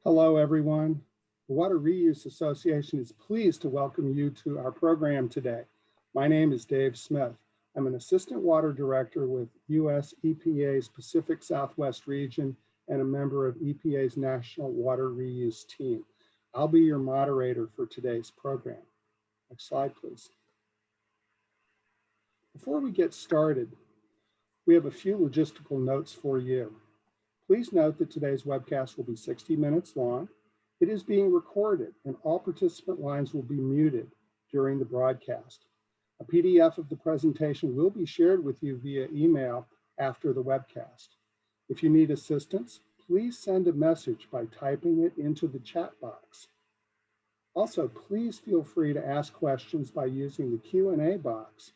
Hello, everyone. The Water Reuse Association is pleased to welcome you to our program today. My name is Dave Smith. I'm an assistant water director with U.S. EPA's Pacific Southwest region and a member of EPA's National Water Reuse team. I'll be your moderator for today's program. Next slide, please. Before we get started, we have a few logistical notes for you. Please note that today's webcast will be 60 minutes long. It is being recorded and all participant lines will be muted during the broadcast. A PDF of the presentation will be shared with you via email after the webcast. If you need assistance, please send a message by typing it into the chat box. Also, please feel free to ask questions by using the Q&A box,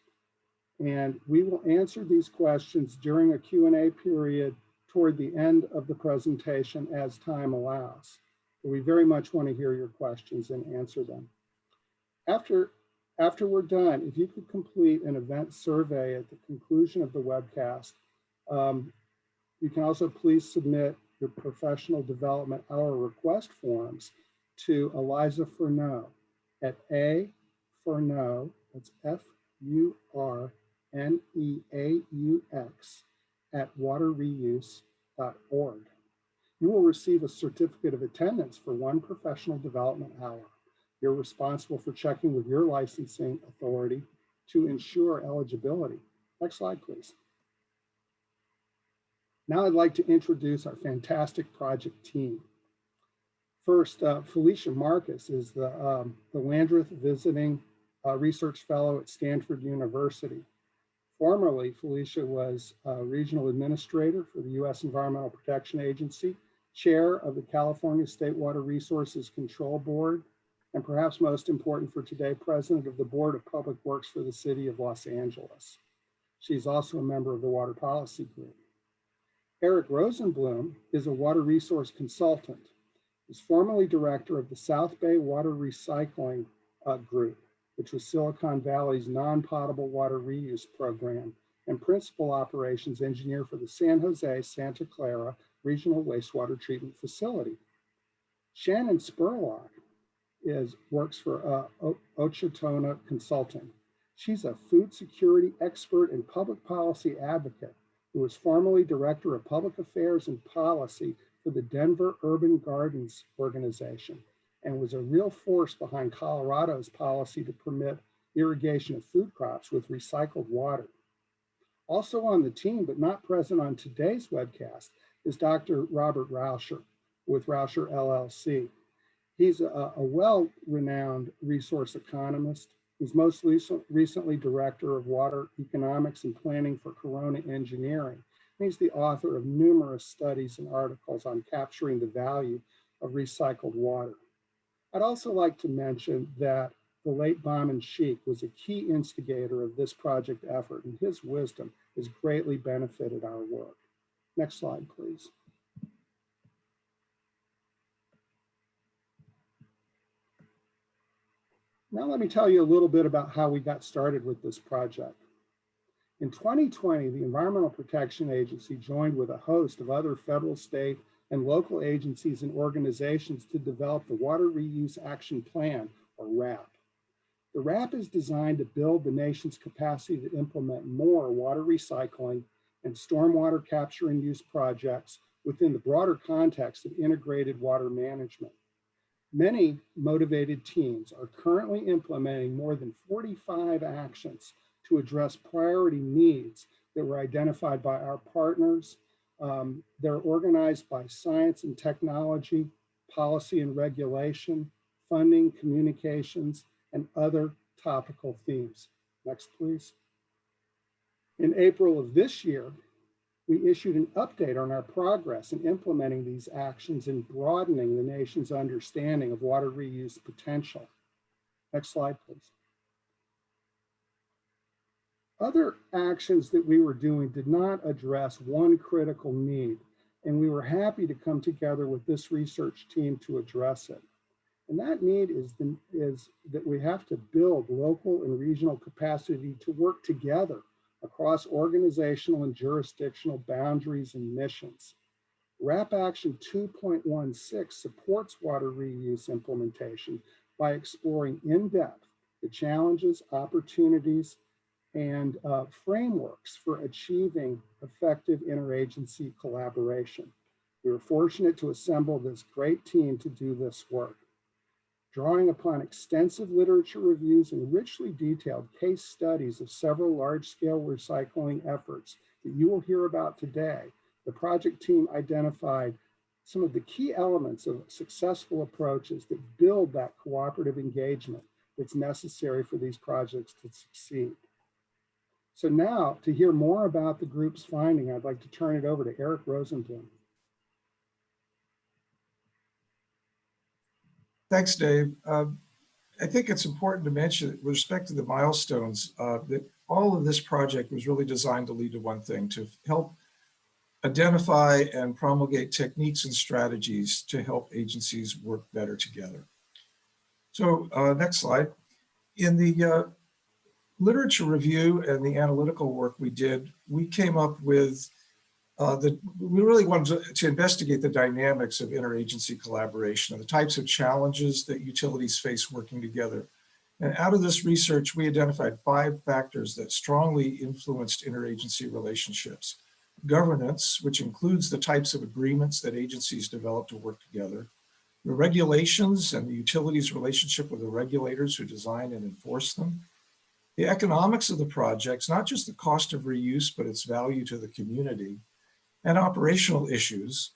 and we will answer these questions during a Q&A period toward the end of the presentation as time allows. We very much want to hear your questions and answer them. After we're done, if you could complete an event survey at the conclusion of the webcast, you can also please submit your professional development hour request forms to Eliza Furneaux at Furneaux, that's FURNEAUX, at waterreuse.org. You will receive a certificate of attendance for one professional development hour. You're responsible for checking with your licensing authority to ensure eligibility. Next slide, please. Now I'd like to introduce our fantastic project team. First, Felicia Marcus is the Landreth Visiting Research Fellow at Stanford University. Formerly, Felicia was Regional Administrator for the U.S. Environmental Protection Agency, Chair of the California State Water Resources Control Board, and perhaps most important for today, President of the Board of Public Works for the City of Los Angeles. She's also a member of the Water Policy Group. Eric Rosenblum is a water resource consultant. He's formerly Director of the South Bay Water Recycling Group, which was Silicon Valley's non-potable water reuse program, and Principal Operations Engineer for the San Jose Santa Clara Regional Wastewater Treatment Facility. Shannon Spurlock works for Ochotona Consulting. She's a food security expert and public policy advocate who was formerly Director of Public Affairs and Policy for the Denver Urban Gardens Organization, and was a real force behind Colorado's policy to permit irrigation of food crops with recycled water. Also on the team, but not present on today's webcast, is Dr. Robert Rauscher with Rauscher LLC. He's a well-renowned resource economist. He's most recently Director of Water Economics and Planning for Corona Engineering. He's the author of numerous studies and articles on capturing the value of recycled water. I'd also like to mention that the late Bahman Sheikh was a key instigator of this project effort, and his wisdom has greatly benefited our work. Next slide, please. Now let me tell you a little bit about how we got started with this project. In 2020, the Environmental Protection Agency joined with a host of other federal, state, and local agencies and organizations to develop the Water Reuse Action Plan, or WRAP. The WRAP is designed to build the nation's capacity to implement more water recycling and stormwater capture and use projects within the broader context of integrated water management. Many motivated teams are currently implementing more than 45 actions to address priority needs that were identified by our partners. They're organized by science and technology, policy and regulation, funding, communications, and other topical themes. Next, please. In April of this year, we issued an update on our progress in implementing these actions and broadening the nation's understanding of water reuse potential. Next slide, please. Other actions that we were doing did not address one critical need, and we were happy to come together with this research team to address it. And that need is that we have to build local and regional capacity to work together across organizational and jurisdictional boundaries and missions. RAP Action 2.16 supports water reuse implementation by exploring in depth the challenges, opportunities, and frameworks for achieving effective interagency collaboration. We were fortunate to assemble this great team to do this work. Drawing upon extensive literature reviews and richly detailed case studies of several large-scale recycling efforts that you will hear about today, the project team identified some of the key elements of successful approaches that build that cooperative engagement that's necessary for these projects to succeed. So now, to hear more about the group's finding, I'd like to turn it over to Eric Rosenblum. Thanks, Dave. I think it's important to mention with respect to the milestones that all of this project was really designed to lead to one thing, to help identify and promulgate techniques and strategies to help agencies work better together. So next slide. In the literature review and the analytical work we did, we came up with we really wanted to investigate the dynamics of interagency collaboration and the types of challenges that utilities face working together. And out of this research, we identified 5 factors that strongly influenced interagency relationships. Governance, which includes the types of agreements that agencies develop to work together. The regulations and the utilities' relationship with the regulators who design and enforce them. The economics of the projects, not just the cost of reuse, but its value to the community. And operational issues,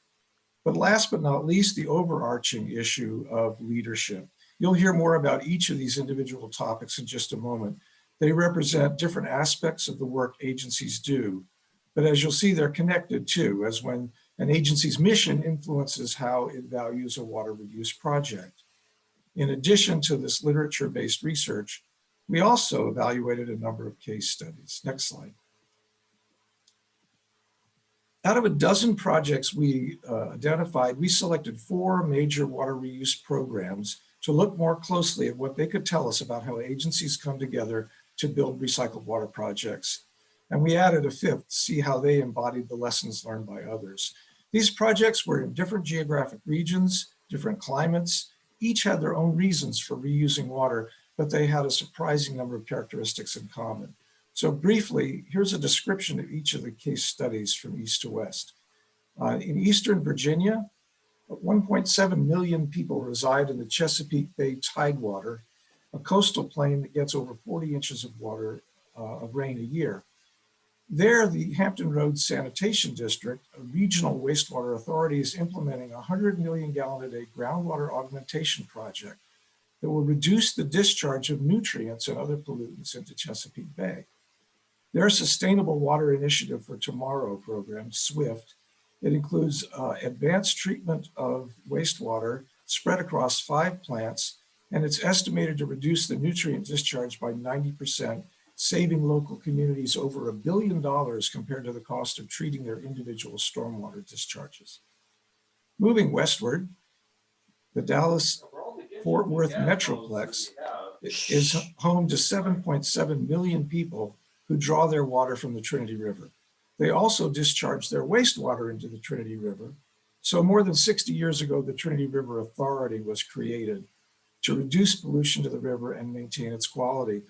but last but not least, the overarching issue of leadership. You'll hear more about each of these individual topics in just a moment. They represent different aspects of the work agencies do, but as you'll see, they're connected too, as when an agency's mission influences how it values a water reuse project. In addition to this literature-based research, we also evaluated a number of case studies. Next slide. Out of a dozen projects we identified, we selected 4 major water reuse programs to look more closely at what they could tell us about how agencies come together to build recycled water projects. And we added a 5th, see how they embodied the lessons learned by others. These projects were in different geographic regions, different climates, each had their own reasons for reusing water, but they had a surprising number of characteristics in common. So briefly, here's a description of each of the case studies from east to west. In Eastern Virginia, 1.7 million people reside in the Chesapeake Bay Tidewater, a coastal plain that gets over 40 inches of water of rain a year. There, the Hampton Roads Sanitation District, a regional wastewater authority, is implementing a 100 million gallon a day groundwater augmentation project that will reduce the discharge of nutrients and other pollutants into Chesapeake Bay. Their Sustainable Water Initiative for Tomorrow program, SWIFT, it includes advanced treatment of wastewater spread across 5 plants, and it's estimated to reduce the nutrient discharge by 90%, saving local communities over $1 billion compared to the cost of treating their individual stormwater discharges. Moving westward, the Dallas-Fort Worth Metroplex is home to 7.7 million people who draw their water from the Trinity River. They also discharge their wastewater into the Trinity River. So more than 60 years ago, the Trinity River Authority was created to reduce pollution to the river and maintain its quality.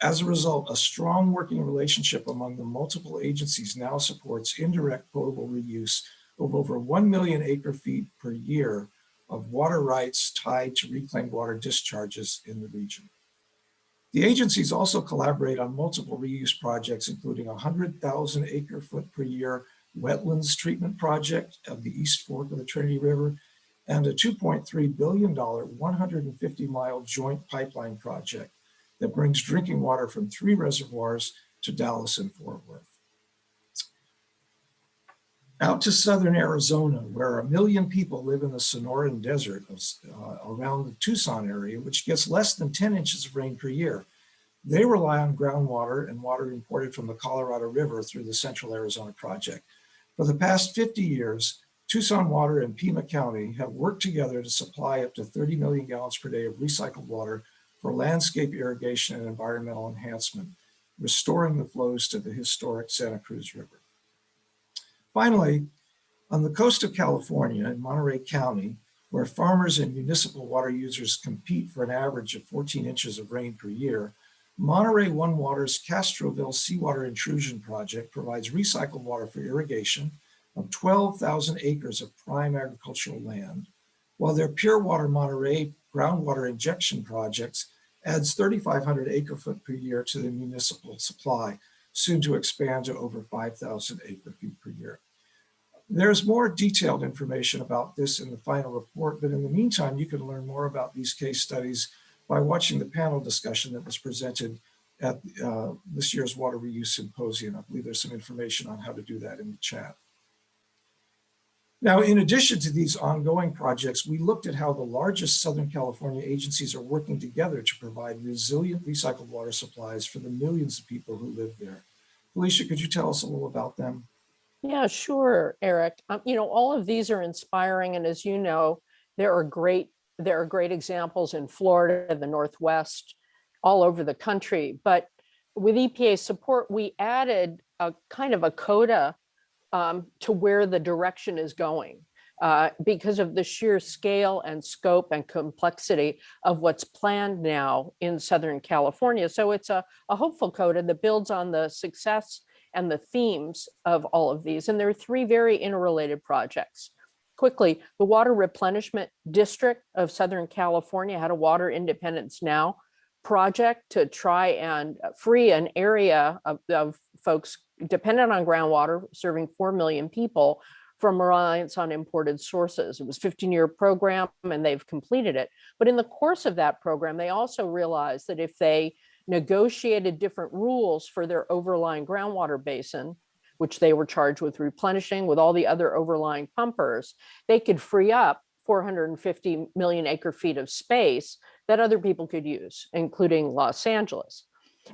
As a result, a strong working relationship among the multiple agencies now supports indirect potable reuse of over 1 million acre-feet per year of water rights tied to reclaimed water discharges in the region. The agencies also collaborate on multiple reuse projects, including a 100,000 acre-foot per year wetlands treatment project of the East Fork of the Trinity River, and a $2.3 billion 150-mile joint pipeline project that brings drinking water from 3 reservoirs to Dallas and Fort Worth. Out to southern Arizona, where 1 million people live in the Sonoran Desert around the Tucson area, which gets less than 10 inches of rain per year. They rely on groundwater and water imported from the Colorado River through the Central Arizona Project. For the past 50 years, Tucson Water and Pima County have worked together to supply up to 30 million gallons per day of recycled water for landscape irrigation and environmental enhancement, restoring the flows to the historic Santa Cruz River. Finally, On the coast of California in Monterey County, where farmers and municipal water users compete for an average of 14 inches of rain per year, Monterey One Water's Castroville Seawater Intrusion Project provides recycled water for irrigation of 12,000 acres of prime agricultural land, while their Pure Water Monterey groundwater injection projects adds 3,500 acre-foot per year to the municipal supply, soon to expand to over 5,000 acre-feet per year. There's more detailed information about this in the final report, but in the meantime, you can learn more about these case studies by watching the panel discussion that was presented at this year's Water Reuse Symposium. I believe there's some information on how to do that in the chat. Now, in addition to these ongoing projects, we looked at how the largest Southern California agencies are working together to provide resilient recycled water supplies for the millions of people who live there. Felicia, could you tell us a little about them? Yeah, sure, Eric. All of these are inspiring, and as you know, there are great examples in Florida, the Northwest, all over the country. But with EPA support, we added a kind of a coda to where the direction is going because of the sheer scale and scope and complexity of what's planned now in Southern California. So it's a hopeful coda that builds on the success and the themes of all of these. And there are three very interrelated projects. Quickly, the Water Replenishment District of Southern California had a Water Independence Now project to try and free an area of folks dependent on groundwater, serving 4 million people, from reliance on imported sources. It was a 15-year program and they've completed it. But in the course of that program, they also realized that if they negotiated different rules for their overlying groundwater basin, which they were charged with replenishing with all the other overlying pumpers, they could free up 450 million acre feet of space that other people could use, including Los Angeles.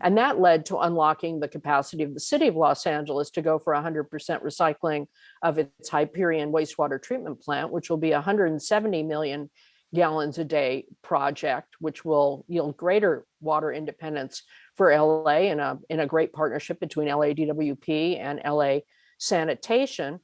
And that led to unlocking the capacity of the city of Los Angeles to go for 100% recycling of its Hyperion wastewater treatment plant, which will be 170 million gallons a day project, which will yield greater water independence for LA in a great partnership between LADWP and LA Sanitation.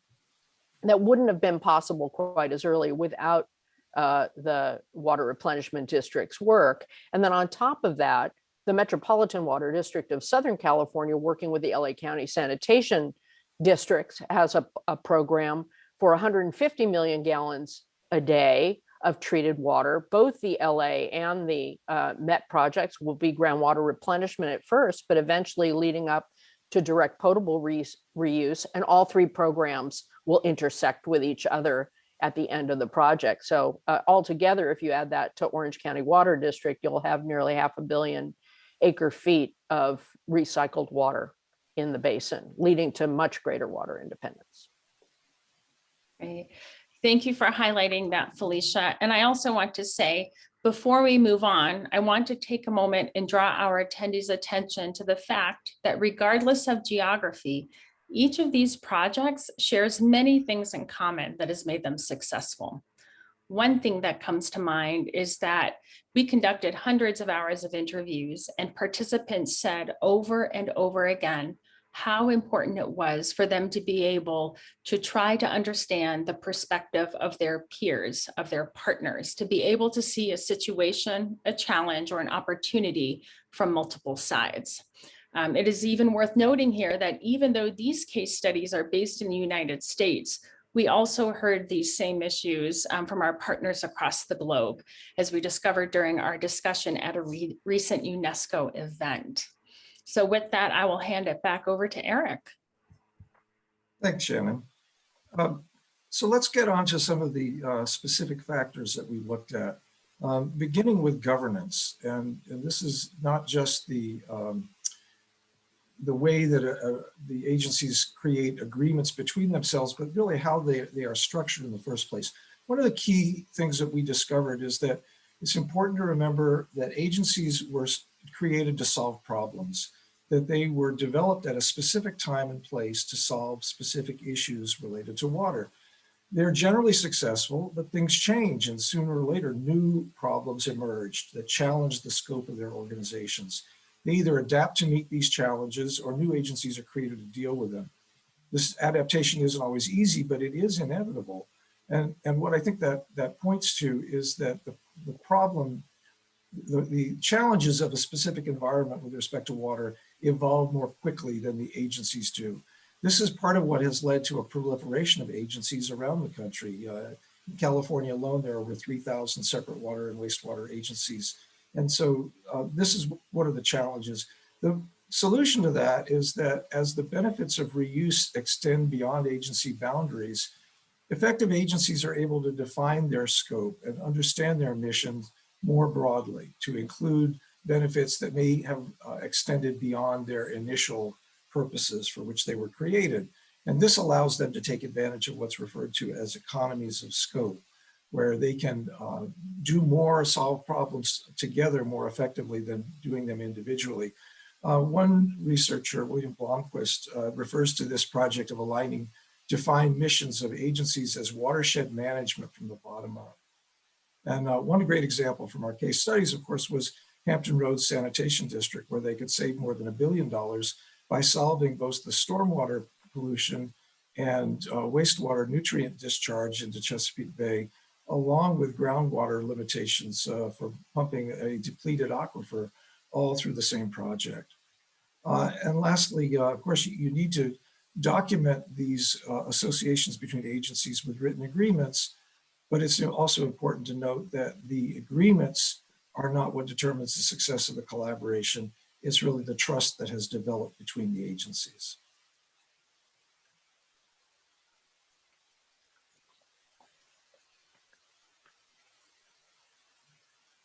That wouldn't have been possible quite as early without the Water Replenishment District's work. And then on top of that, the Metropolitan Water District of Southern California, working with the LA County Sanitation District, has a program for 150 million gallons a day of treated water. Both the LA and the Met projects will be groundwater replenishment at first, but eventually leading up to direct potable reuse. And all three programs will intersect with each other at the end of the project. So altogether, if you add that to Orange County Water District, you'll have nearly 500 million acre feet of recycled water in the basin, leading to much greater water independence. Great. Thank you for highlighting that, Felicia. And I also want to say, before we move on, I want to take a moment and draw our attendees' attention to the fact that regardless of geography, each of these projects shares many things in common that has made them successful. One thing that comes to mind is that we conducted hundreds of hours of interviews, and participants said over and over again how important it was for them to be able to try to understand the perspective of their peers, of their partners, to be able to see a situation, a challenge, or an opportunity from multiple sides. It is even worth noting here that even though these case studies are based in the United States, we also heard these same issues from our partners across the globe, as we discovered during our discussion at a recent UNESCO event. So with that, I will hand it back over to Eric. Thanks, Shannon. So let's get on to some of the specific factors that we looked at, beginning with governance. And this is not just the way that the agencies create agreements between themselves, but really how they are structured in the first place. One of the key things that we discovered is that it's important to remember that agencies were created to solve problems, that they were developed at a specific time and place to solve specific issues related to water. They're generally successful, but things change, and sooner or later, new problems emerged that challenge the scope of their organizations. They either adapt to meet these challenges, or new agencies are created to deal with them. this adaptation isn't always easy, but it is inevitable. And what I think that points to is that the problem, the challenges of a specific environment with respect to water evolve more quickly than the agencies do. This is part of what has led to a proliferation of agencies around the country. In California alone, there are over 3,000 separate water and wastewater agencies. And so this is one of the challenges. The solution to that is that as the benefits of reuse extend beyond agency boundaries, effective agencies are able to define their scope and understand their missions more broadly to include benefits that may have extended beyond their initial purposes for which they were created. And this allows them to take advantage of what's referred to as economies of scope, where they can do more, solve problems together more effectively than doing them individually. One researcher, William Blomquist, refers to this project of aligning defined missions of agencies as watershed management from the bottom up. And one great example from our case studies, of course, was Hampton Roads Sanitation District, where they could save more than $1 billion by solving both the stormwater pollution and wastewater nutrient discharge into Chesapeake Bay, along with groundwater limitations for pumping a depleted aquifer all through the same project. And lastly, of course, you need to document these associations between agencies with written agreements, but it's also important to note that the agreements are not what determines the success of the collaboration. It's really the trust that has developed between the agencies.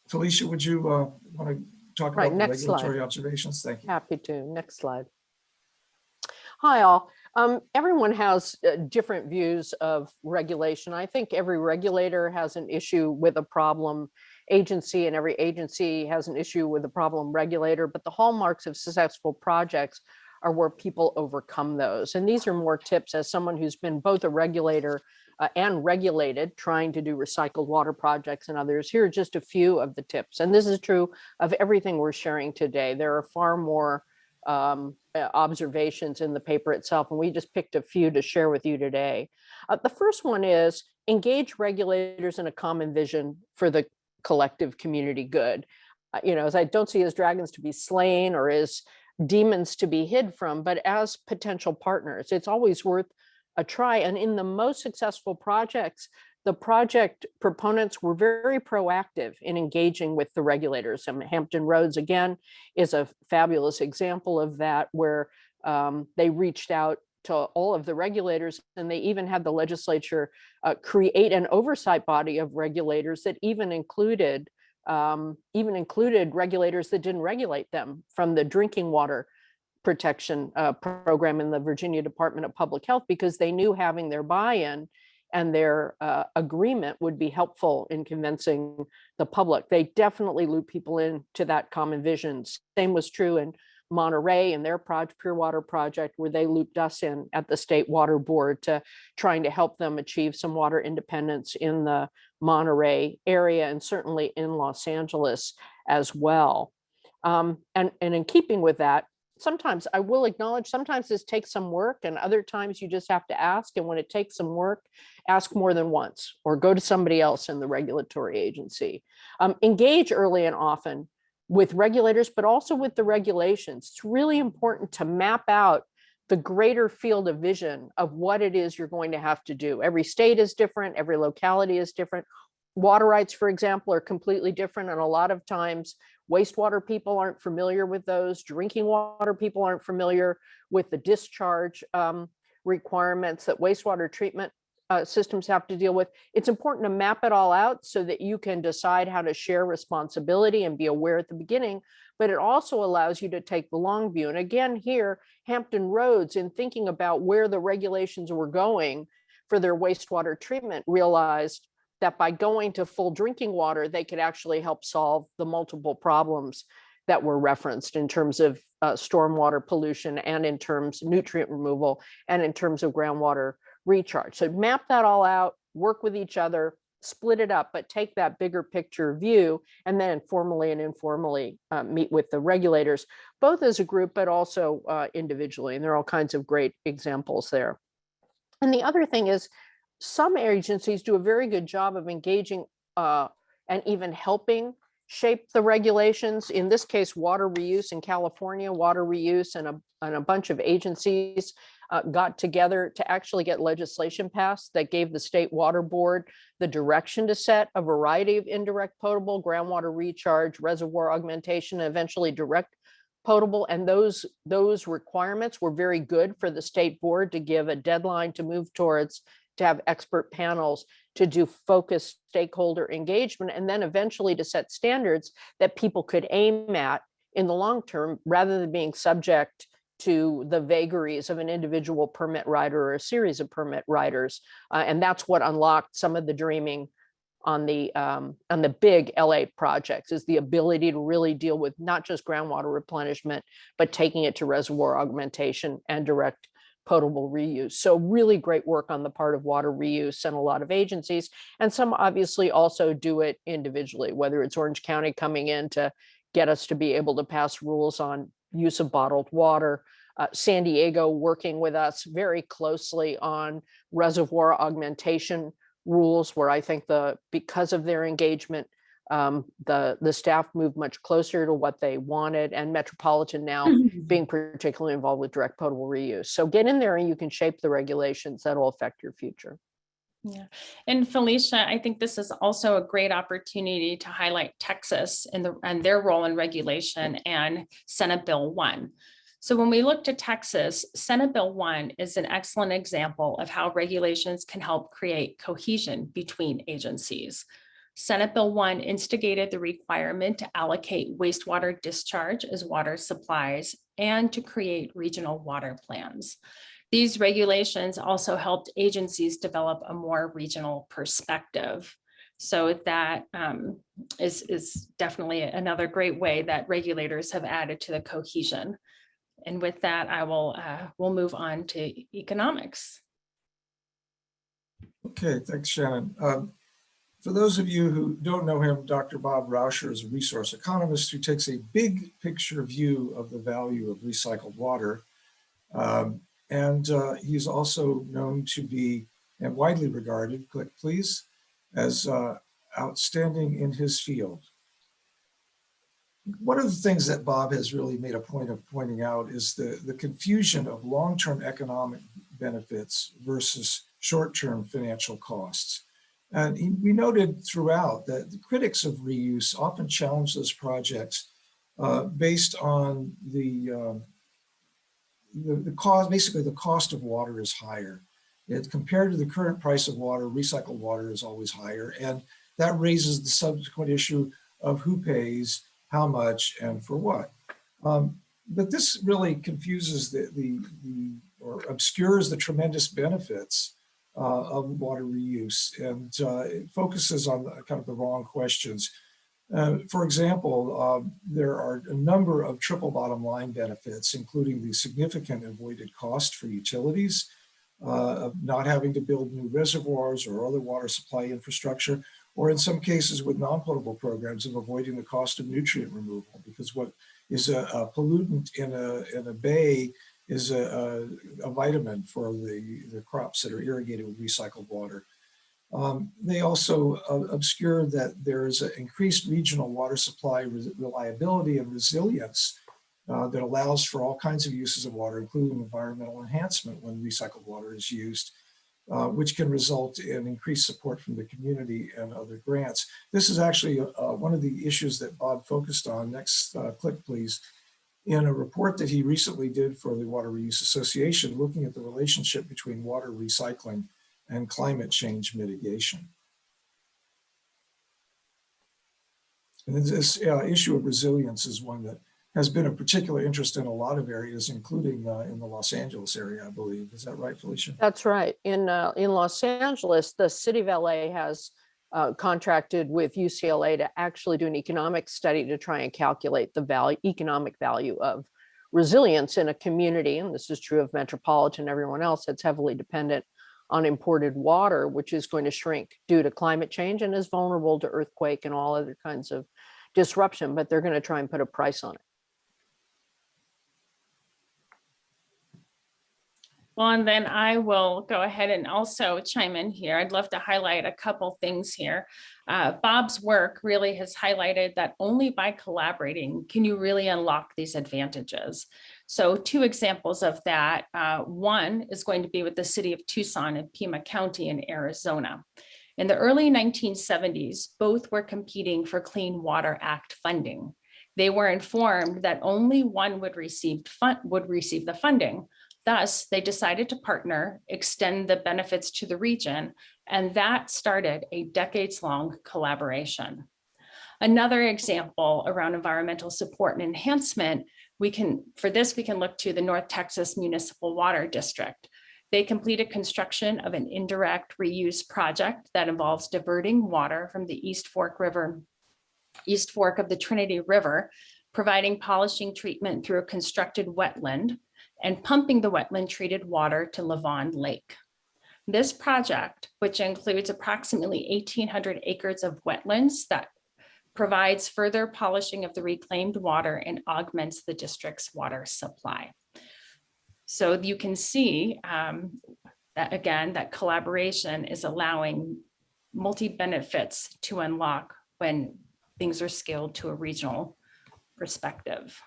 Felicia, would you want to talk Right, about the next slide. regulatory observations? Thank you. Happy to. Next slide. Hi, all. Everyone has different views of regulation. I think every regulator has an issue with a problem agency, and every agency has an issue with a problem regulator, but the hallmarks of successful projects are where people overcome those. And these are more tips as someone who's been both a regulator and regulated, trying to do recycled water projects and others. Here are just a few of the tips. And this is true of everything we're sharing today. There are far more observations in the paper itself, and we just picked a few to share with you today. The first one is engage regulators in a common vision for the collective community good. As I don't see as dragons to be slain or as demons to be hid from, but as potential partners. It's always worth a try. And in the most successful projects, the project proponents were very proactive in engaging with the regulators. And Hampton Roads, again, is a fabulous example of that, where they reached out to all of the regulators, and they even had the legislature create an oversight body of regulators that even included regulators that didn't regulate them, from the drinking water protection program in the Virginia Department of Public Health, because they knew having their buy-in and their agreement would be helpful in convincing the public. They definitely loop people into that common vision. Same was true in Monterey and their Pure Water project, where they looped us in at the State Water Board to trying to help them achieve some water independence in the Monterey area, and certainly in Los Angeles as well. And in keeping with that, sometimes I will acknowledge, sometimes this takes some work, and other times you just have to ask. And when it takes some work, ask more than once, or go to somebody else in the regulatory agency. Engage early and often with regulators, but also with the regulations. It's really important to map out the greater field of vision of what it is you're going to have to do. Every state is different, every locality is different. Water rights, for example, are completely different, and a lot of times wastewater people aren't familiar with those. Drinking water people aren't familiar with the discharge requirements that wastewater treatment systems have to deal with. It's important to map it all out so that you can decide how to share responsibility and be aware at the beginning, but it also allows you to take the long view. And again, here, Hampton Roads, in thinking about where the regulations were going for their wastewater treatment, realized that by going to full drinking water, they could actually help solve the multiple problems that were referenced in terms of stormwater pollution, and in terms of nutrient removal, and in terms of groundwater recharge. So map that all out, work with each other, split it up, but take that bigger picture view and then formally and informally meet with the regulators, both as a group, but also individually. And there are all kinds of great examples there. And the other thing is some agencies do a very good job of engaging and even helping shape the regulations. In this case, water reuse in California, water reuse and a bunch of agencies got together to actually get legislation passed that gave the state water board the direction to set a variety of indirect potable, groundwater recharge, reservoir augmentation, and eventually direct potable. And those requirements were very good for the state board to give a deadline to move towards, to have expert panels to do focused stakeholder engagement, and then eventually to set standards that people could aim at in the long term, rather than being subject to the vagaries of an individual permit writer or a series of permit writers. And that's what unlocked some of the dreaming on the big LA projects, is the ability to really deal with not just groundwater replenishment, but taking it to reservoir augmentation and direct potable reuse. So really great work on the part of water reuse and a lot of agencies. And some obviously also do it individually, whether it's Orange County coming in to get us to be able to pass rules on use of bottled water, San Diego working with us very closely on reservoir augmentation rules, where I think because of their engagement, the staff moved much closer to what they wanted, and Metropolitan now being particularly involved with direct potable reuse. So get in there and you can shape the regulations that will affect your future. Yeah. And Felicia, I think this is also a great opportunity to highlight Texas and their role in regulation and Senate Bill 1. So when we look to Texas, Senate Bill 1 is an excellent example of how regulations can help create cohesion between agencies. Senate Bill 1 instigated the requirement to allocate wastewater discharge as water supplies and to create regional water plans. These regulations also helped agencies develop a more regional perspective. So that is definitely another great way that regulators have added to the cohesion. And with that, we'll move on to economics. Okay, thanks, Shannon. For those of you who don't know him, Dr. Bob Rauscher is a resource economist who takes a big picture view of the value of recycled water. And he's also known to be, and widely regarded, click please, as outstanding in his field. One of the things that Bob has really made a point of pointing out is the confusion of long-term economic benefits versus short-term financial costs. And we noted throughout that the critics of reuse often challenge those projects based on the cost. Basically, the cost of water is higher. Compared to the current price of water, recycled water is always higher. And that raises the subsequent issue of who pays, how much, and for what. But this really confuses or obscures the tremendous benefits of water reuse, and it focuses on kind of the wrong questions. For example, there are a number of triple bottom line benefits, including the significant avoided cost for utilities, of not having to build new reservoirs or other water supply infrastructure, or in some cases with non-potable programs of avoiding the cost of nutrient removal, because what is a pollutant in a bay is a vitamin for the crops that are irrigated with recycled water. They also obscure that there is an increased regional water supply reliability and resilience that allows for all kinds of uses of water, including environmental enhancement when recycled water is used, which can result in increased support from the community and other grants. This is actually one of the issues that Bob focused on. Next click, please. In a report that he recently did for the Water Reuse Association, looking at the relationship between water recycling and climate change mitigation. And this issue of resilience is one that has been of particular interest in a lot of areas, including in the Los Angeles area, I believe. Is that right, Felicia? That's right. In Los Angeles, the city of LA has contracted with UCLA to actually do an economic study to try and calculate the economic value of resilience in a community. And this is true of Metropolitan, everyone else that's heavily dependent on imported water, which is going to shrink due to climate change and is vulnerable to earthquake and all other kinds of disruption, but they're going to try and put a price on it. Well, and then I will go ahead and also chime in here. I'd love to highlight a couple things here. Bob's work really has highlighted that only by collaborating can you really unlock these advantages. So 2 examples of that. One is going to be with the city of Tucson and Pima County in Arizona. In the early 1970s, both were competing for Clean Water Act funding. They were informed that only one would receive the funding. Thus, they decided to partner, extend the benefits to the region, and that started a decades-long collaboration. Another example around environmental support and enhancement, we can look to the North Texas Municipal Water District. They completed construction of an indirect reuse project that involves diverting water from the East Fork of the Trinity River, providing polishing treatment through a constructed wetland, and pumping the wetland treated water to Lavon Lake. This project, which includes approximately 1,800 acres of wetlands, that provides further polishing of the reclaimed water and augments the district's water supply. So you can see that again, that collaboration is allowing multi-benefits to unlock when things are scaled to a regional perspective.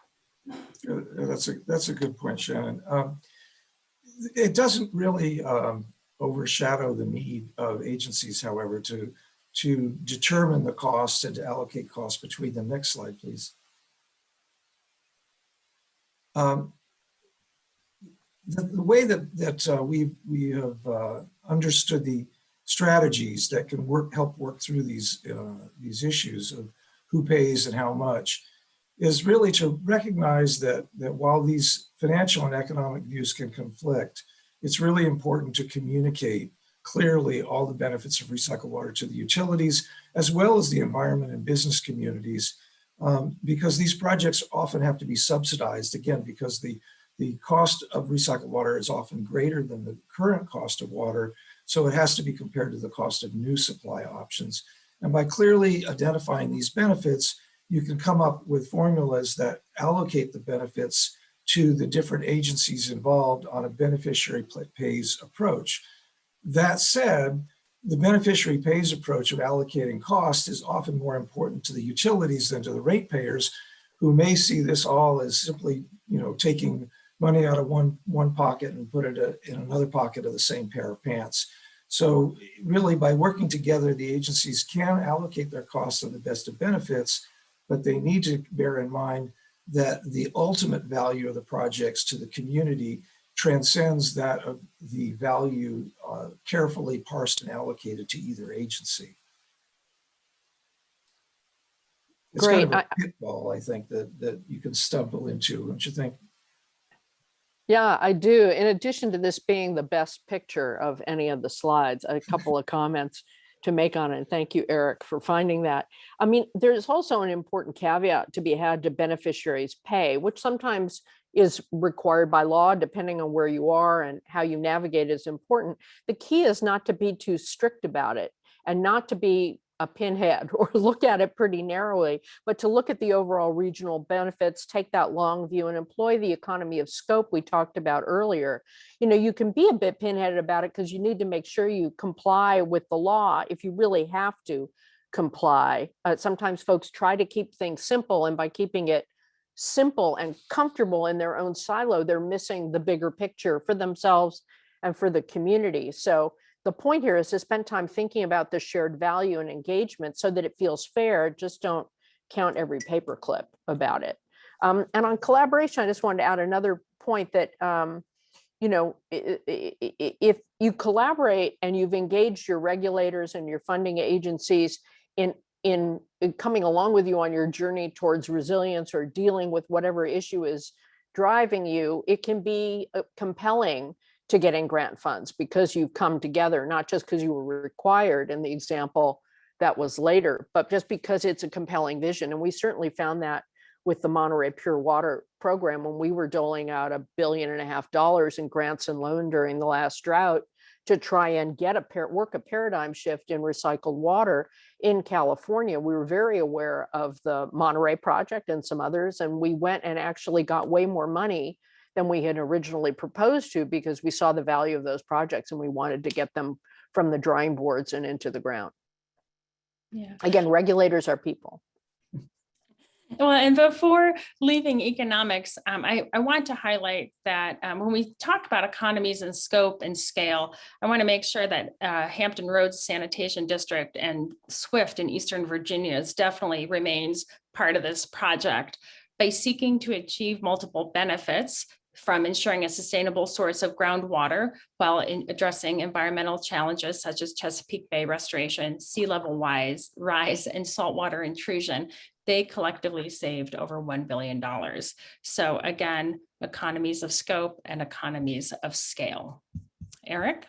That's a good point, Shannon. It doesn't really overshadow the need of agencies, however, to determine the costs and to allocate costs between them. Next slide, please. The way that we have understood the strategies that can help work through these issues of who pays and how much is really to recognize that while these financial and economic views can conflict, it's really important to communicate clearly all the benefits of recycled water to the utilities, as well as the environment and business communities, because these projects often have to be subsidized, again, because the cost of recycled water is often greater than the current cost of water, so it has to be compared to the cost of new supply options. And by clearly identifying these benefits, you can come up with formulas that allocate the benefits to the different agencies involved on a beneficiary pays approach. That said, the beneficiary pays approach of allocating cost is often more important to the utilities than to the ratepayers, who may see this all as simply, taking money out of one pocket and put it in another pocket of the same pair of pants. So really, by working together, the agencies can allocate their costs on the best of benefits, but they need to bear in mind that the ultimate value of the projects to the community transcends that of the value carefully parsed and allocated to either agency. It's Great. kind of a pitfall, I think, that you can stumble into, don't you think? Yeah, I do. In addition to this being the best picture of any of the slides, a couple of comments to make on it. And thank you, Eric, for finding that. I mean, there's also an important caveat to be had to beneficiaries' pay, which sometimes is required by law, depending on where you are and how you navigate is important. The key is not to be too strict about it and not to be a pinhead or look at it pretty narrowly, but to look at the overall regional benefits, take that long view and employ the economy of scope we talked about earlier. You can be a bit pinheaded about it because you need to make sure you comply with the law if you really have to comply. Sometimes folks try to keep things simple, and by keeping it simple and comfortable in their own silo, they're missing the bigger picture for themselves and for the community. So the point here is to spend time thinking about the shared value and engagement so that it feels fair. Just don't count every paperclip about it. And on collaboration, I just wanted to add another point that, if you collaborate and you've engaged your regulators and your funding agencies in coming along with you on your journey towards resilience or dealing with whatever issue is driving you, it can be compelling to getting grant funds because you've come together, not just because you were required in the example that was later, but just because it's a compelling vision. And we certainly found that with the Monterey Pure Water program when we were doling out $1.5 billion in grants and loan during the last drought to try and get work a paradigm shift in recycled water in California. We were very aware of the Monterey project and some others, and we went and actually got way more money than we had originally proposed to, because we saw the value of those projects and we wanted to get them from the drawing boards and into the ground. Yeah. Again, regulators are people. Well, and before leaving economics, I want to highlight that when we talk about economies and scope and scale, I want to make sure that Hampton Roads Sanitation District and SWIFT in Eastern Virginia definitely remains part of this project. By seeking to achieve multiple benefits from ensuring a sustainable source of groundwater while addressing environmental challenges such as Chesapeake Bay restoration, sea level rise, and saltwater intrusion, they collectively saved over $1 billion. So again, economies of scope and economies of scale. Eric?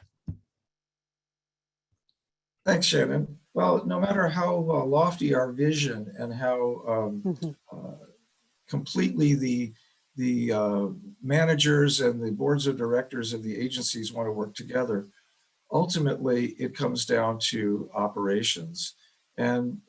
Thanks, Shannon. Well, no matter how lofty our vision and how completely the managers and the boards of directors of the agencies want to work together, ultimately it comes down to operations. And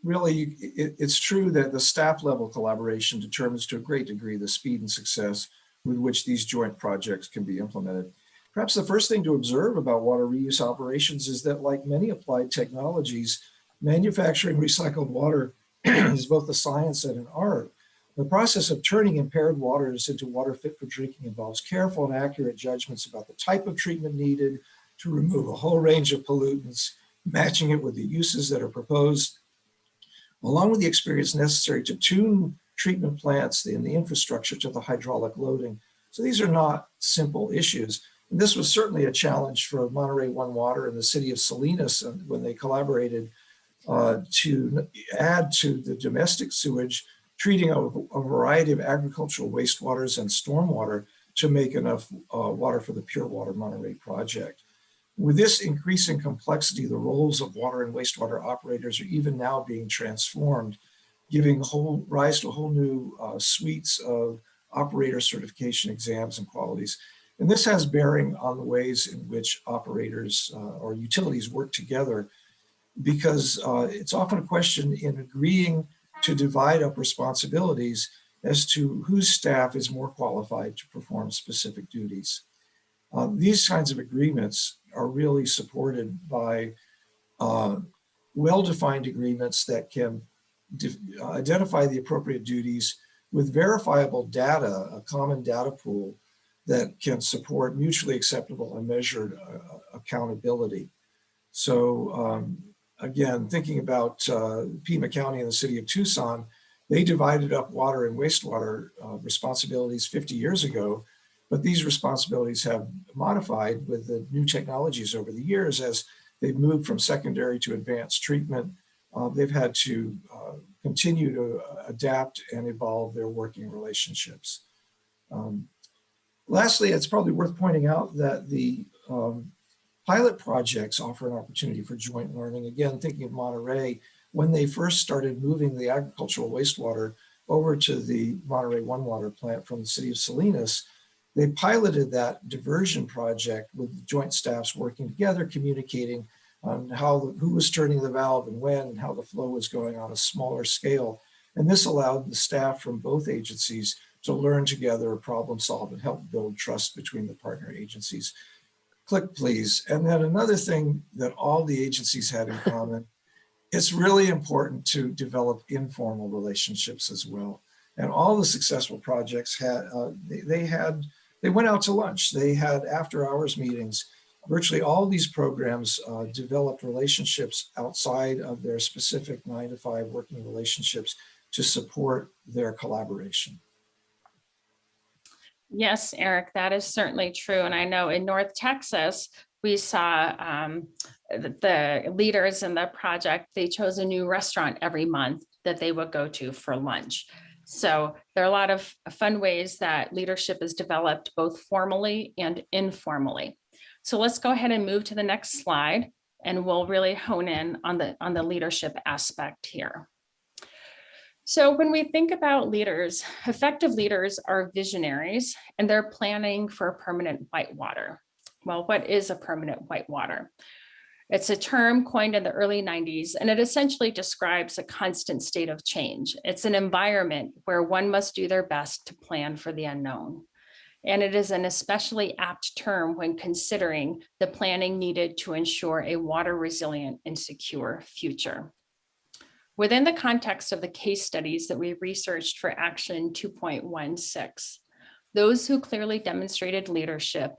really, it's true that the staff level collaboration determines to a great degree the speed and success with which these joint projects can be implemented. Perhaps the first thing to observe about water reuse operations is that, like many applied technologies, manufacturing recycled water is both a science and an art. The process of turning impaired waters into water fit for drinking involves careful and accurate judgments about the type of treatment needed to remove a whole range of pollutants, matching it with the uses that are proposed, along with the experience necessary to tune treatment plants and the infrastructure to the hydraulic loading. So these are not simple issues. And this was certainly a challenge for Monterey One Water and the city of Salinas when they collaborated to add to the domestic sewage, treating a variety of agricultural wastewaters and stormwater to make enough water for the Pure Water Monterey project. With this increasing complexity, the roles of water and wastewater operators are even now being transformed, giving rise to whole new suites of operator certification exams and qualities. And this has bearing on the ways in which operators or utilities work together, because it's often a question in agreeing to divide up responsibilities as to whose staff is more qualified to perform specific duties. These kinds of agreements are really supported by well-defined agreements that can identify the appropriate duties with verifiable data, a common data pool that can support mutually acceptable and measured accountability. So again, thinking about Pima County and the city of Tucson, they divided up water and wastewater responsibilities 50 years ago, but these responsibilities have modified with the new technologies over the years as they've moved from secondary to advanced treatment. They've had to continue to adapt and evolve their working relationships. Lastly, it's probably worth pointing out that the pilot projects offer an opportunity for joint learning. Again, thinking of Monterey, when they first started moving the agricultural wastewater over to the Monterey One Water plant from the city of Salinas, they piloted that diversion project with joint staffs working together, communicating on who was turning the valve and when, and how the flow was going on a smaller scale. And this allowed the staff from both agencies to learn together, problem solve, and help build trust between the partner agencies. Click, please. And then another thing that all the agencies had in common, it's really important to develop informal relationships as well. And all the successful projects had, they went out to lunch. They had after hours meetings. Virtually all these programs developed relationships outside of their specific 9-to-5 working relationships to support their collaboration. Yes, Eric, that is certainly true. And I know in North Texas, we saw the leaders in the project, they chose a new restaurant every month that they would go to for lunch. So there are a lot of fun ways that leadership is developed both formally and informally. So let's go ahead and move to the next slide, and we'll really hone in on the leadership aspect here. So when we think about leaders, effective leaders are visionaries, and they're planning for permanent whitewater. Well, what is a permanent whitewater? It's a term coined in the early 90s, and it essentially describes a constant state of change. It's an environment where one must do their best to plan for the unknown. And it is an especially apt term when considering the planning needed to ensure a water resilient and secure future. Within the context of the case studies that we researched for Action 2.16, those who clearly demonstrated leadership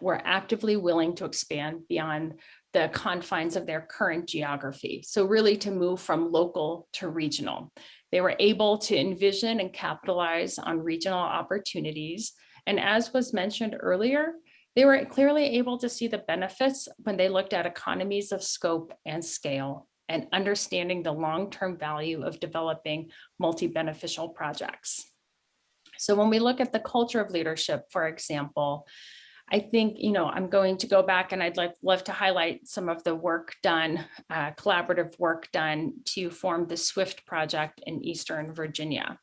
were actively willing to expand beyond the confines of their current geography. So really to move from local to regional. They were able to envision and capitalize on regional opportunities. And as was mentioned earlier, they were clearly able to see the benefits when they looked at economies of scope and scale and understanding the long-term value of developing multi-beneficial projects. So when we look at the culture of leadership, for example, I think, I'm going to go back and I'd love to highlight some of the work done, collaborative work done to form the SWIFT project in Eastern Virginia.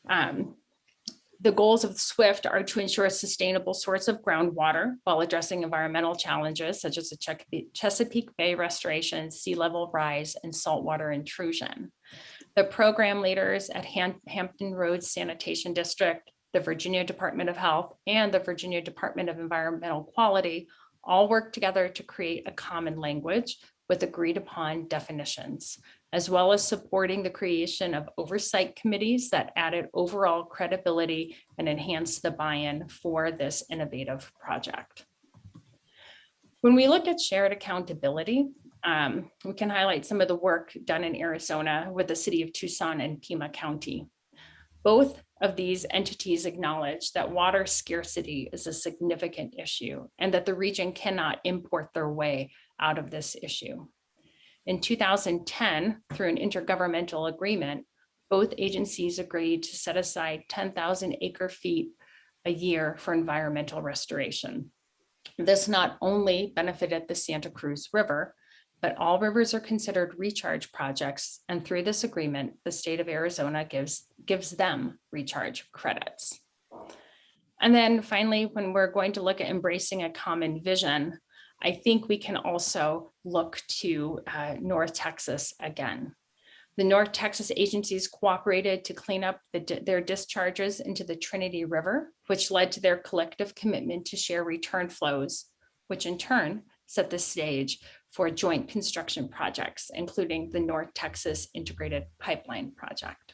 The goals of SWIFT are to ensure a sustainable source of groundwater while addressing environmental challenges such as the Chesapeake Bay restoration, sea level rise, and saltwater intrusion. The program leaders at Hampton Roads Sanitation District, the Virginia Department of Health, and the Virginia Department of Environmental Quality all work together to create a common language with agreed upon definitions, as well as supporting the creation of oversight committees that added overall credibility and enhanced the buy-in for this innovative project. When we look at shared accountability, we can highlight some of the work done in Arizona with the city of Tucson and Pima County. Both of these entities acknowledge that water scarcity is a significant issue and that the region cannot import their way out of this issue. In 2010, through an intergovernmental agreement, both agencies agreed to set aside 10,000 acre feet a year for environmental restoration. This not only benefited the Santa Cruz River, but all rivers are considered recharge projects. And through this agreement, the state of Arizona gives them recharge credits. And then finally, when we're going to look at embracing a common vision, I think we can also look to North Texas again. The North Texas agencies cooperated to clean up their discharges into the Trinity River, which led to their collective commitment to share return flows, which in turn set the stage for joint construction projects, including the North Texas Integrated Pipeline Project.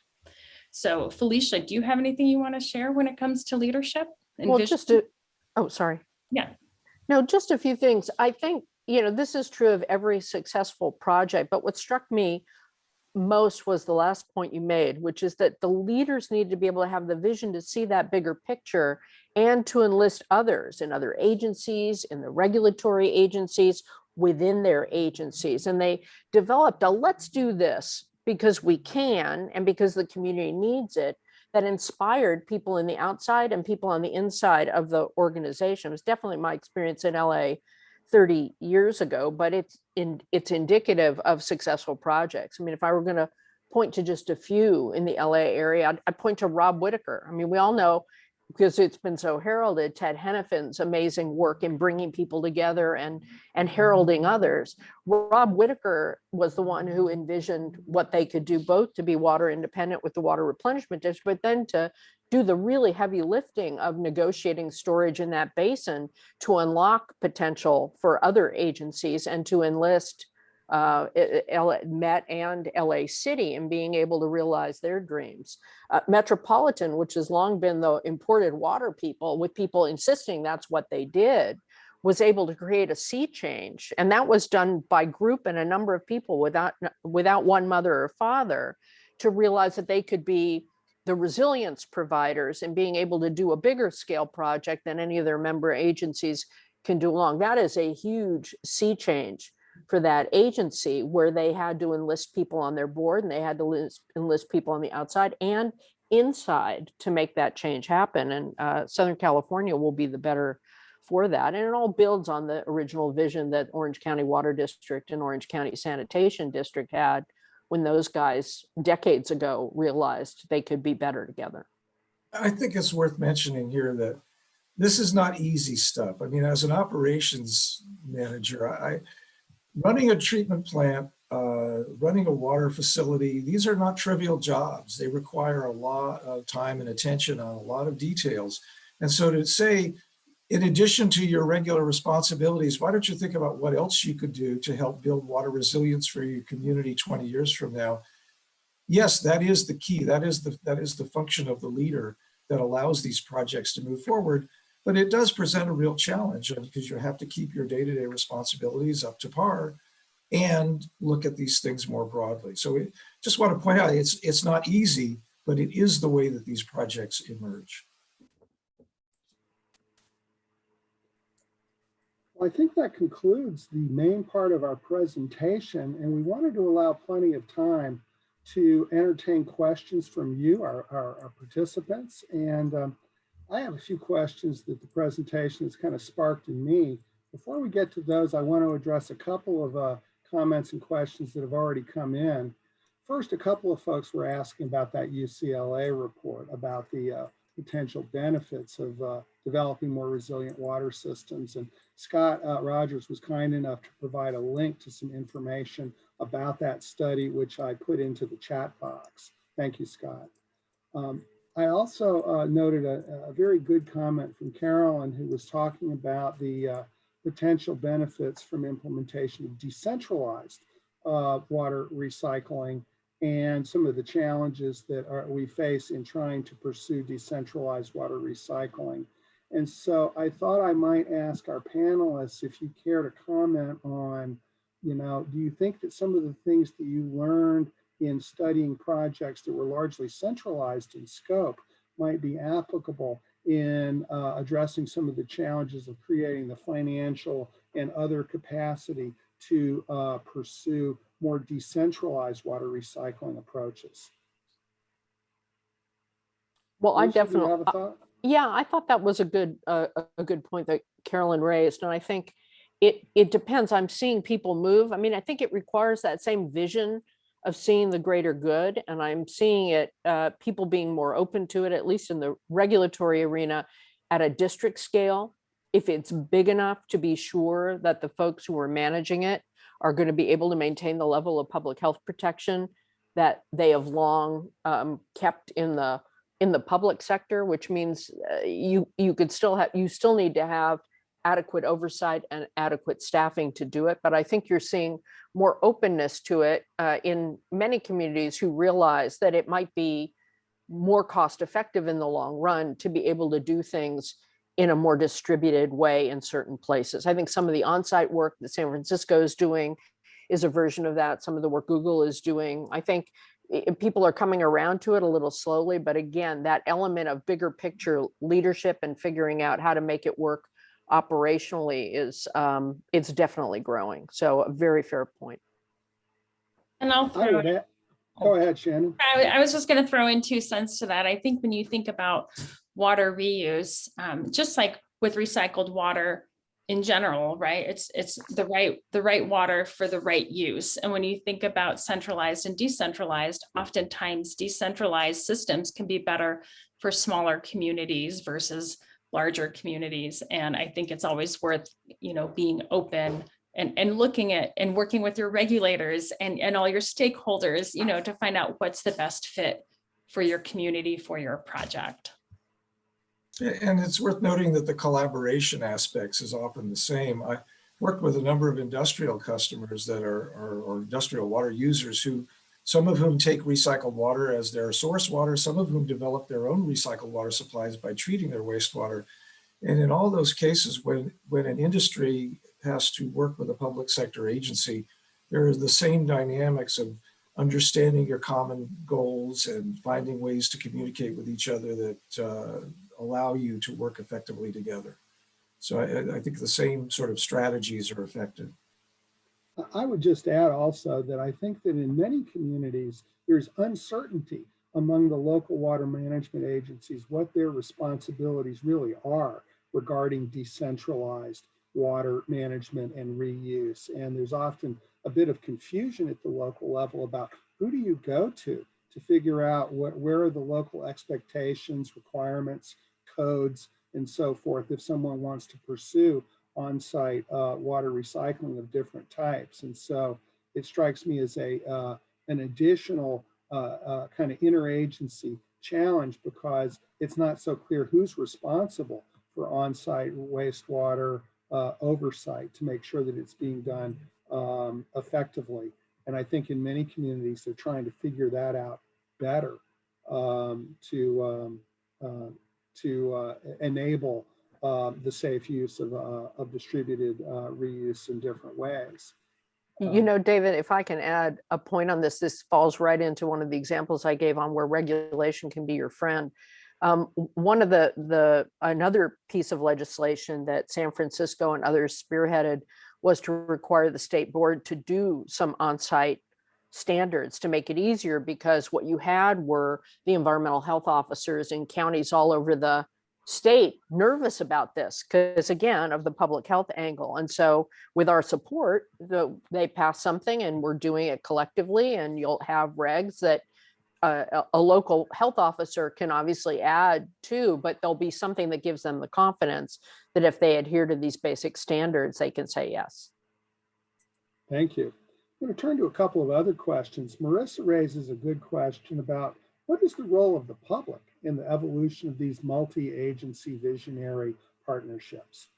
So Felicia, do you have anything you want to share when it comes to leadership? Well, sorry. Yeah. No, just a few things. I think, this is true of every successful project, but what struck me most was the last point you made, which is that the leaders need to be able to have the vision to see that bigger picture and to enlist others in other agencies, in the regulatory agencies, within their agencies. And they developed a let's do this because we can and because the community needs it, that inspired people in the outside and people on the inside of the organization. It was definitely my experience in LA 30 years ago, but it's indicative of successful projects. I mean, if I were going to point to just a few in the LA area, I'd point to Rob Whitaker. I mean, we all know, because it's been so heralded, Ted Hennefin's amazing work in bringing people together and heralding others. Rob Whitaker was the one who envisioned what they could do, both to be water independent with the water replenishment district, but then to do the really heavy lifting of negotiating storage in that basin to unlock potential for other agencies and to enlist Met and LA City in being able to realize their dreams. Metropolitan, which has long been the imported water people, with people insisting that's what they did, was able to create a sea change. And that was done by group and a number of people without one mother or father, to realize that they could be the resilience providers and being able to do a bigger scale project than any of their member agencies can do along. That is a huge sea change for that agency, where they had to enlist people on their board and they had to enlist people on the outside and inside to make that change happen. And Southern California will be the better for that. And it all builds on the original vision that Orange County Water District and Orange County Sanitation District had when those guys decades ago realized they could be better together. I think it's worth mentioning here that this is not easy stuff. I mean, as an operations manager, running a treatment plant, running a water facility, these are not trivial jobs. They require a lot of time and attention on a lot of details. And so to say, in addition to your regular responsibilities, why don't you think about what else you could do to help build water resilience for your community 20 years from now? Yes, that is the key. That is the function of the leader that allows these projects to move forward. But it does present a real challenge because you have to keep your day-to-day responsibilities up to par and look at these things more broadly. So just want to point out, it's not easy, but it is the way that these projects emerge. Well, I think that concludes the main part of our presentation, and we wanted to allow plenty of time to entertain questions from you, our participants. And I have a few questions that the presentation has kind of sparked in me. Before we get to those, I want to address a couple of comments and questions that have already come in. First, a couple of folks were asking about that UCLA report about the potential benefits of developing more resilient water systems. And Scott Rogers was kind enough to provide a link to some information about that study, which I put into the chat box. Thank you, Scott. I also noted a very good comment from Carolyn, who was talking about the potential benefits from implementation of decentralized water recycling and some of the challenges that we face in trying to pursue decentralized water recycling. And so I thought I might ask our panelists if you care to comment on, do you think that some of the things that you learned in studying projects that were largely centralized in scope might be applicable in addressing some of the challenges of creating the financial and other capacity to pursue more decentralized water recycling approaches? Well, I Lisa, do you definitely, have a thought? yeah, I thought that was a good point that Carolyn raised. And I think it depends. I'm seeing people move. I mean, I think it requires that same vision of seeing the greater good. And I'm seeing it, people being more open to it, at least in the regulatory arena at a district scale. If it's big enough to be sure that the folks who are managing it are going to be able to maintain the level of public health protection that they have long kept in the public sector, which means you still need to have adequate oversight and adequate staffing to do it. But I think you're seeing more openness to it in many communities who realize that it might be more cost effective in the long run to be able to do things in a more distributed way in certain places. I think some of the on-site work that San Francisco is doing is a version of that. Some of the work Google is doing. I think people are coming around to it a little slowly, but again, that element of bigger picture leadership and figuring out how to make it work operationally is it's definitely growing. So a very fair point. And I'll throw Go ahead, Shannon. I was just going to throw in 2 cents to that. I think when you think about water reuse, just like with recycled water in general, right? It's the right water for the right use. And when you think about centralized and decentralized, oftentimes decentralized systems can be better for smaller communities versus larger communities. And I think it's always worth, being open and looking at and working with your regulators and all your stakeholders, to find out what's the best fit for your community, for your project. And it's worth noting that the collaboration aspects is often the same. I worked with a number of industrial customers that are industrial water users who, some of whom take recycled water as their source water, some of whom develop their own recycled water supplies by treating their wastewater. And in all those cases, when an industry has to work with a public sector agency, there are the same dynamics of understanding your common goals and finding ways to communicate with each other that allow you to work effectively together. So I think the same sort of strategies are effective. I would just add also that I think that in many communities, there's uncertainty among the local water management agencies what their responsibilities really are regarding decentralized water management and reuse. And there's often a bit of confusion at the local level about who do you go to figure out where are the local expectations, requirements, codes and so forth if someone wants to pursue on-site water recycling of different types. And so it strikes me as an additional kind of interagency challenge, because it's not so clear who's responsible for on-site wastewater oversight to make sure that it's being done effectively. And I think in many communities, they're trying to figure that out better to enable the safe use of distributed reuse in different ways. You know, David, if I can add a point on this, this falls right into one of the examples I gave on where regulation can be your friend. One of another piece of legislation that San Francisco and others spearheaded was to require the state board to do some on-site standards to make it easier, because what you had were the environmental health officers in counties all over the state nervous about this because, again, of the public health angle. And so with our support, they passed something and we're doing it collectively, and you'll have regs that a local health officer can obviously add to, but there'll be something that gives them the confidence that if they adhere to these basic standards, they can say yes. Thank you. I'm going to turn to a couple of other questions. Marissa raises a good question about what is the role of the public in the evolution of these multi-agency visionary partnerships?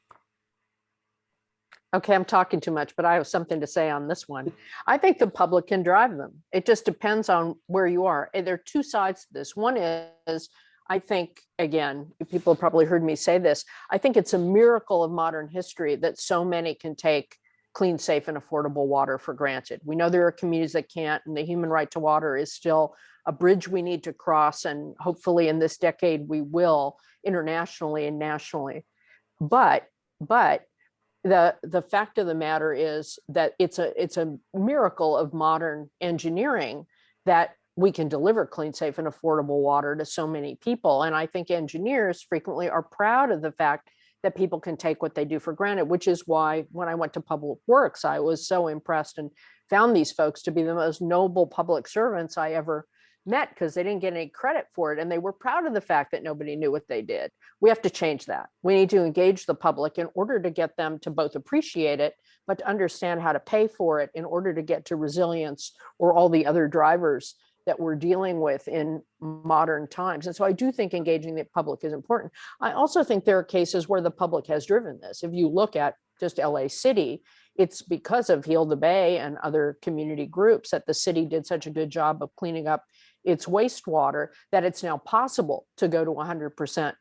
Okay, I'm talking too much, but I have something to say on this one. I think the public can drive them. It just depends on where you are. And there are two sides to this. One is, I think, again, people have probably heard me say this, I think it's a miracle of modern history that so many can take clean, safe, and affordable water for granted. We know there are communities that can't, and the human right to water is still a bridge we need to cross. And hopefully in this decade, we will internationally and nationally. But the fact of the matter is that it's a miracle of modern engineering that we can deliver clean, safe, and affordable water to so many people. And I think engineers frequently are proud of the fact that people can take what they do for granted, which is why when I went to public works, I was so impressed and found these folks to be the most noble public servants I ever met, because they didn't get any credit for it. And they were proud of the fact that nobody knew what they did. We have to change that. We need to engage the public in order to get them to both appreciate it, but to understand how to pay for it in order to get to resilience or all the other drivers that we're dealing with in modern times. And so I do think engaging the public is important. I also think there are cases where the public has driven this. If you look at just LA City, it's because of Heal the Bay and other community groups that the city did such a good job of cleaning up its wastewater that it's now possible to go to 100%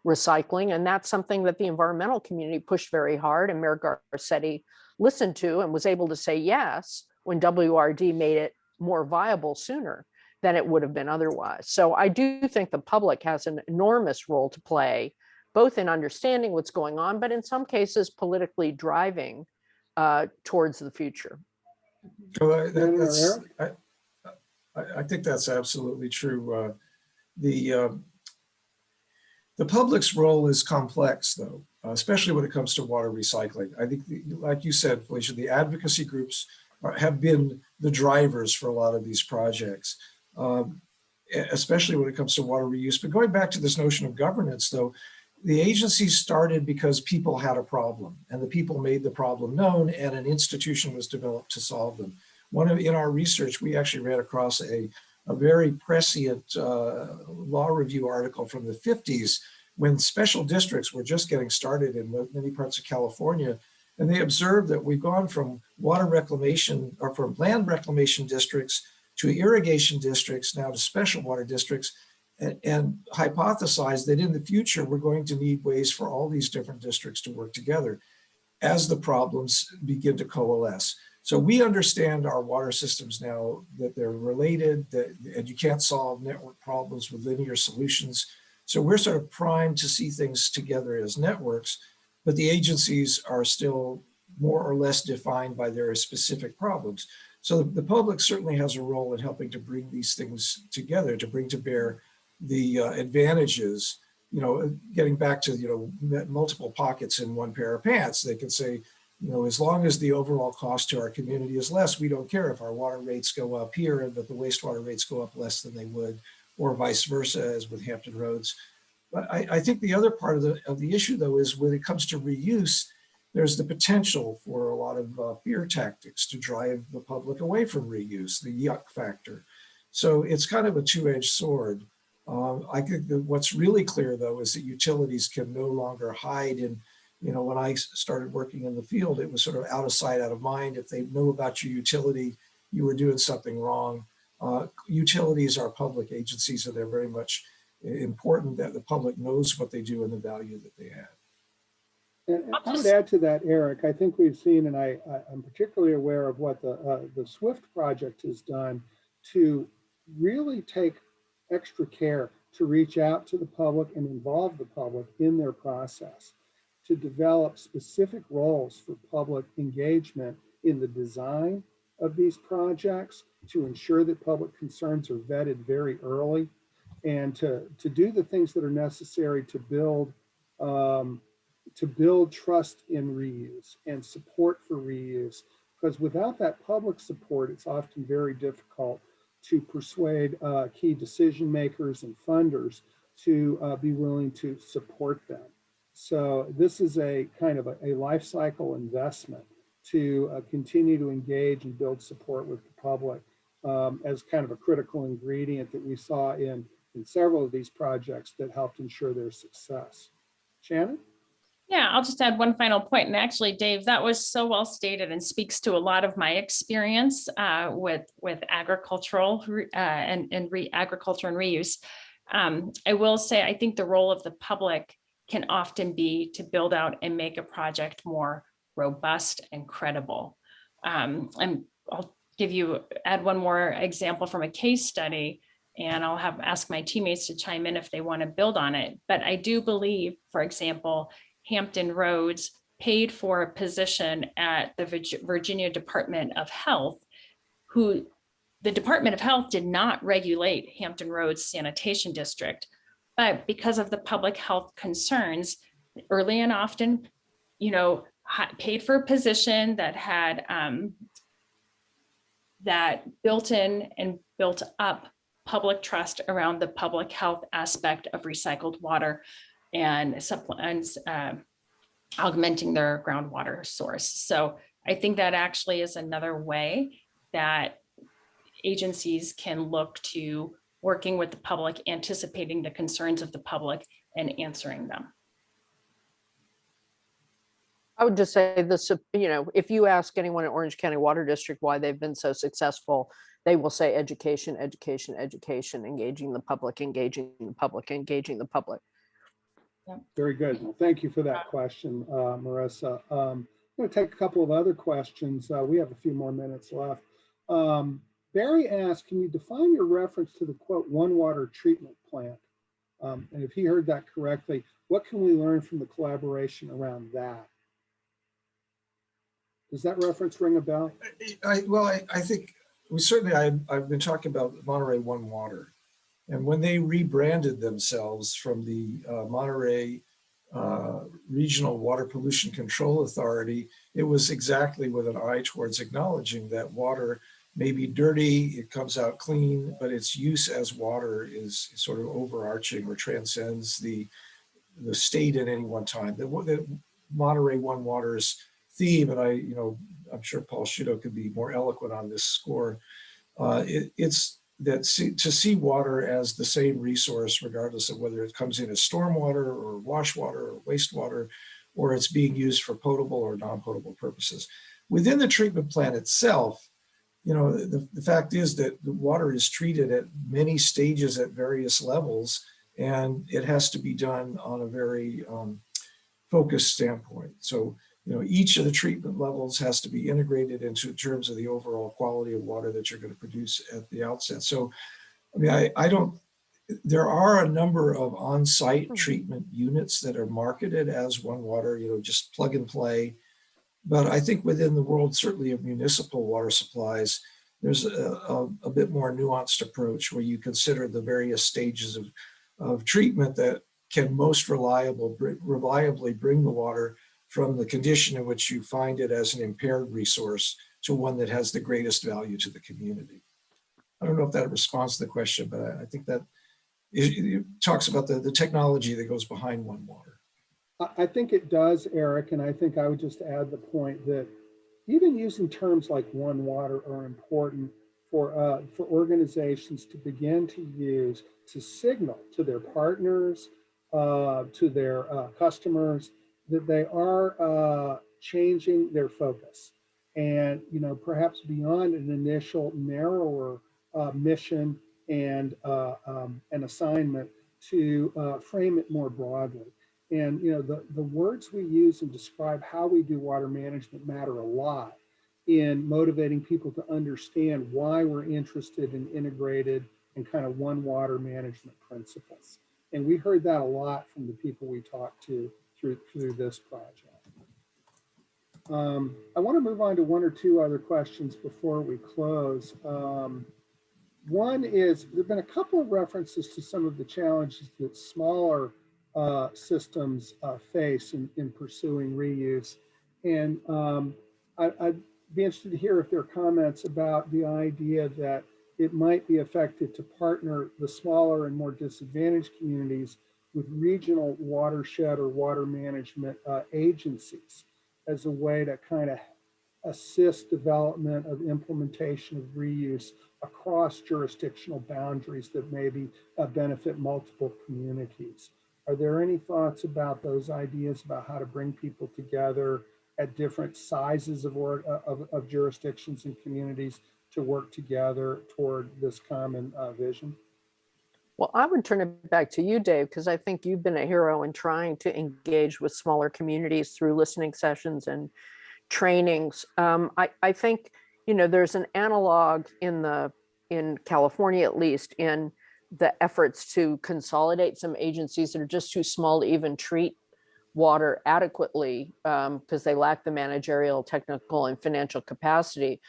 recycling. And that's something that the environmental community pushed very hard, and Mayor Garcetti listened to and was able to say yes when WRD made it more viable sooner than it would have been otherwise. So I do think the public has an enormous role to play, both in understanding what's going on, but in some cases politically driving towards the future. So I think that's absolutely true. The public's role is complex, though, especially when it comes to water recycling. I think, like you said, Felicia, the advocacy groups have been the drivers for a lot of these projects, especially when it comes to water reuse. But going back to this notion of governance, though, the agency started because people had a problem, and the people made the problem known, and an institution was developed to solve them. In our research, we actually ran across a very prescient law review article from the 50s when special districts were just getting started in many parts of California. And they observed that we've gone from water reclamation, or from land reclamation districts to irrigation districts, now to special water districts, and hypothesized that in the future, we're going to need ways for all these different districts to work together as the problems begin to coalesce. So we understand our water systems now, that they're related, and you can't solve network problems with linear solutions. So we're sort of primed to see things together as networks, but the agencies are still more or less defined by their specific problems. So the public certainly has a role in helping to bring these things together, to bring to bear the advantages, getting back to, multiple pockets in one pair of pants. They can say, as long as the overall cost to our community is less, we don't care if our water rates go up here, but the wastewater rates go up less than they would, or vice versa, as with Hampton Roads. But I think the other part of the issue, though, is when it comes to reuse, there's the potential for a lot of fear tactics to drive the public away from reuse, the yuck factor. So it's kind of a two-edged sword. I think that what's really clear, though, is that utilities can no longer hide in, when I started working in the field, it was sort of out of sight, out of mind. If they know about your utility, you were doing something wrong. Utilities are public agencies, and they're very much important that the public knows what they do and the value that they add. And I would add to that, Eric, I think we've seen, and I'm particularly aware of what the SWIFT project has done to really take extra care to reach out to the public and involve the public in their process, to develop specific roles for public engagement in the design of these projects, to ensure that public concerns are vetted very early, and to do the things that are necessary to build trust in reuse and support for reuse. Because without that public support, it's often very difficult to persuade key decision makers and funders to be willing to support them. So this is a kind of a life cycle investment to continue to engage and build support with the public as kind of a critical ingredient that we saw in several of these projects that helped ensure their success. Shannon? Yeah, I'll just add one final point. And actually, Dave, that was so well stated and speaks to a lot of my experience with agricultural agriculture and reuse. I will say, I think the role of the public can often be to build out and make a project more robust and credible. And I'll add one more example from a case study, and I'll ask my teammates to chime in if they want to build on it. But I do believe, for example, Hampton Roads paid for a position at the Virginia Department of Health, who the Department of Health did not regulate Hampton Roads Sanitation District, but because of the public health concerns, early and often, paid for a position that had that built in and built up public trust around the public health aspect of recycled water and augmenting their groundwater source. So I think that actually is another way that agencies can look to working with the public, anticipating the concerns of the public and answering them. I would just say this, if you ask anyone at Orange County Water District why they've been so successful, they will say education, education, education, engaging the public, engaging the public, engaging the public. Very good. Well, thank you for that question, Marissa. I'm going to take a couple of other questions. We have a few more minutes left. Barry asked, can you define your reference to the quote, one water treatment plant? And if he heard that correctly, what can we learn from the collaboration around that? Does that reference ring a bell? I think I've been talking about Monterey One Water. And when they rebranded themselves from the Monterey Regional Water Pollution Control Authority, it was exactly with an eye towards acknowledging that water may be dirty, it comes out clean, but its use as water is sort of overarching or transcends the state at any one time. The Monterey One Water's theme, and I'm sure Paul Shudo could be more eloquent on this score, it's that to see water as the same resource, regardless of whether it comes in as stormwater or wash water or wastewater, or it's being used for potable or non-potable purposes. Within the treatment plant itself, the fact is that the water is treated at many stages at various levels, and it has to be done on a very focused standpoint. So, each of the treatment levels has to be integrated into terms of the overall quality of water that you're going to produce at the outset. So, there are a number of on-site treatment units that are marketed as One Water, just plug and play. But I think within the world, certainly of municipal water supplies, there's a bit more nuanced approach where you consider the various stages of treatment that can most reliably bring the water from the condition in which you find it as an impaired resource to one that has the greatest value to the community. I don't know if that responds to the question, but I think that it talks about the technology that goes behind One Water. I think it does, Eric, and I think I would just add the point that even using terms like One Water are important for organizations to begin to use to signal to their partners, to their customers, that they are changing their focus, and perhaps beyond an initial narrower mission and an assignment, to frame it more broadly. And the words we use and describe how we do water management matter a lot in motivating people to understand why we're interested in integrated and kind of one water management principles. And we heard that a lot from the people we talked to through this project. I want to move on to one or two other questions before we close. One is, there have been a couple of references to some of the challenges that smaller systems face in pursuing reuse. And I'd be interested to hear if there are comments about the idea that it might be effective to partner the smaller and more disadvantaged communities with regional watershed or water management agencies as a way to kind of assist development of implementation of reuse across jurisdictional boundaries that maybe benefit multiple communities. Are there any thoughts about those ideas about how to bring people together at different sizes of jurisdictions and communities to work together toward this common vision? Well, I would turn it back to you, Dave, because I think you've been a hero in trying to engage with smaller communities through listening sessions and trainings. I think, there's an analog in California, at least, in the efforts to consolidate some agencies that are just too small to even treat water adequately because they lack the managerial, technical, and financial capacity.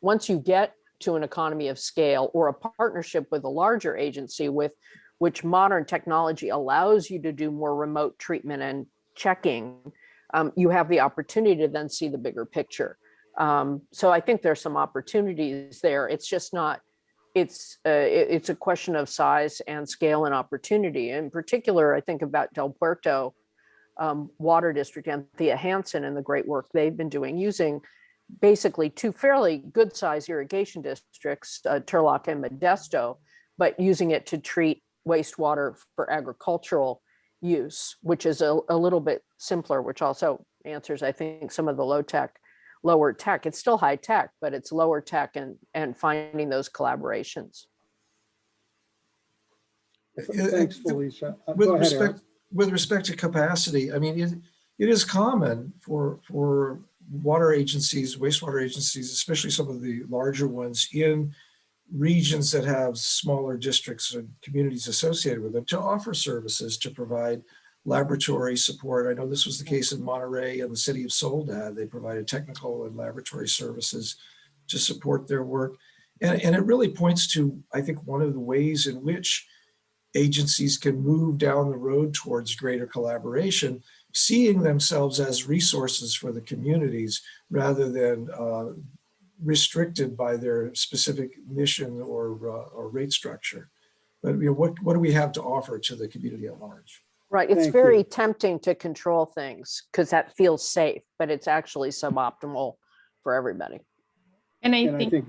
Once you get to an economy of scale or a partnership with a larger agency with which modern technology allows you to do more remote treatment and checking, you have the opportunity to then see the bigger picture. So I think there's some opportunities there. It's just not, it's a question of size and scale and opportunity. In particular, I think about Del Puerto Water District, Anthea Hansen, and the great work they've been doing using basically two fairly good sized irrigation districts, Turlock and Modesto, but using it to treat wastewater for agricultural use, which is a little bit simpler, which also answers, I think, some of the lower tech. It's still high tech, but it's lower tech and finding those collaborations. Thanks, Felicia. With respect to capacity, I mean, it is common for water agencies, wastewater agencies, especially some of the larger ones in regions that have smaller districts and communities associated with them, to offer services, to provide laboratory support. I know this was the case in Monterey and the city of Soledad. They provided technical and laboratory services to support their work. And it really points to, I think, one of the ways in which agencies can move down the road towards greater collaboration, seeing themselves as resources for the communities rather than restricted by their specific mission or rate structure. But what do we have to offer to the community at large? Right. It's very tempting to control things because that feels safe, but it's actually suboptimal for everybody. And I think,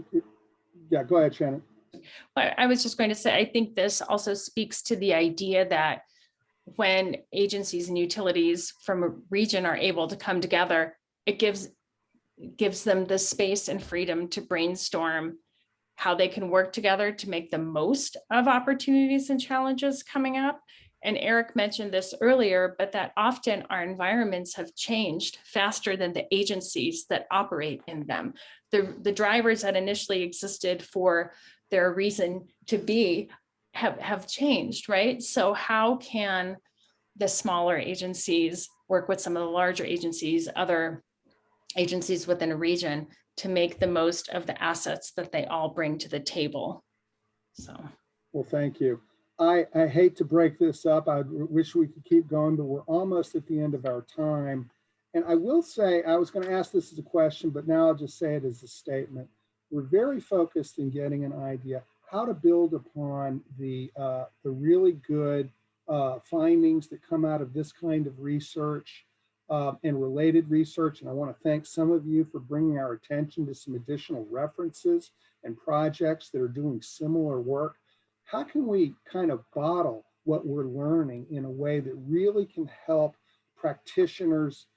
yeah, go ahead, Shannon. I was just going to say, I think this also speaks to the idea that when agencies and utilities from a region are able to come together, it gives them the space and freedom to brainstorm how they can work together to make the most of opportunities and challenges coming up. And Eric mentioned this earlier, but that often our environments have changed faster than the agencies that operate in them. The drivers that initially existed for their reason to be have changed, right? So how can the smaller agencies work with some of the larger agencies, other agencies within a region, to make the most of the assets that they all bring to the table? So, well, thank you. I hate to break this up. I wish we could keep going, but we're almost at the end of our time. And I will say, I was going to ask this as a question, but now I'll just say it as a statement. We're very focused in getting an idea. how to build upon the really good findings that come out of this kind of research and related research. And I want to thank some of you for bringing our attention to some additional references and projects that are doing similar work. How can we kind of bottle what we're learning in a way that really can help practitioners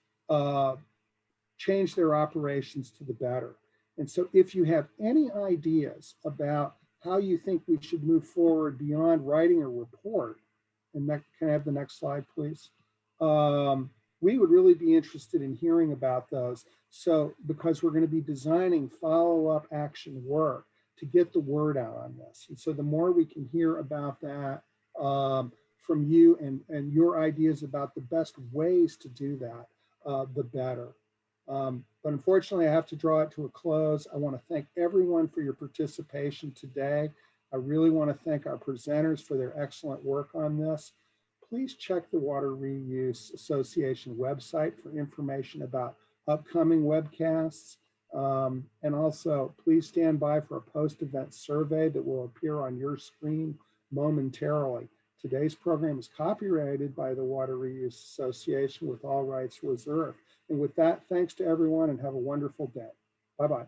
change their operations to the better? And so if you have any ideas about how you think we should move forward beyond writing a report, and that, can I have the next slide, please? We would really be interested in hearing about those. So, because we're going to be designing follow-up action work to get the word out on this. And so the more we can hear about that from you and your ideas about the best ways to do that, the better. But unfortunately, I have to draw it to a close. I want to thank everyone for your participation today. I really want to thank our presenters for their excellent work on this. Please check the Water Reuse Association website for information about upcoming webcasts. And also, please stand by for a post-event survey that will appear on your screen momentarily. Today's program is copyrighted by the Water Reuse Association with all rights reserved. And with that, thanks to everyone and have a wonderful day. Bye-bye.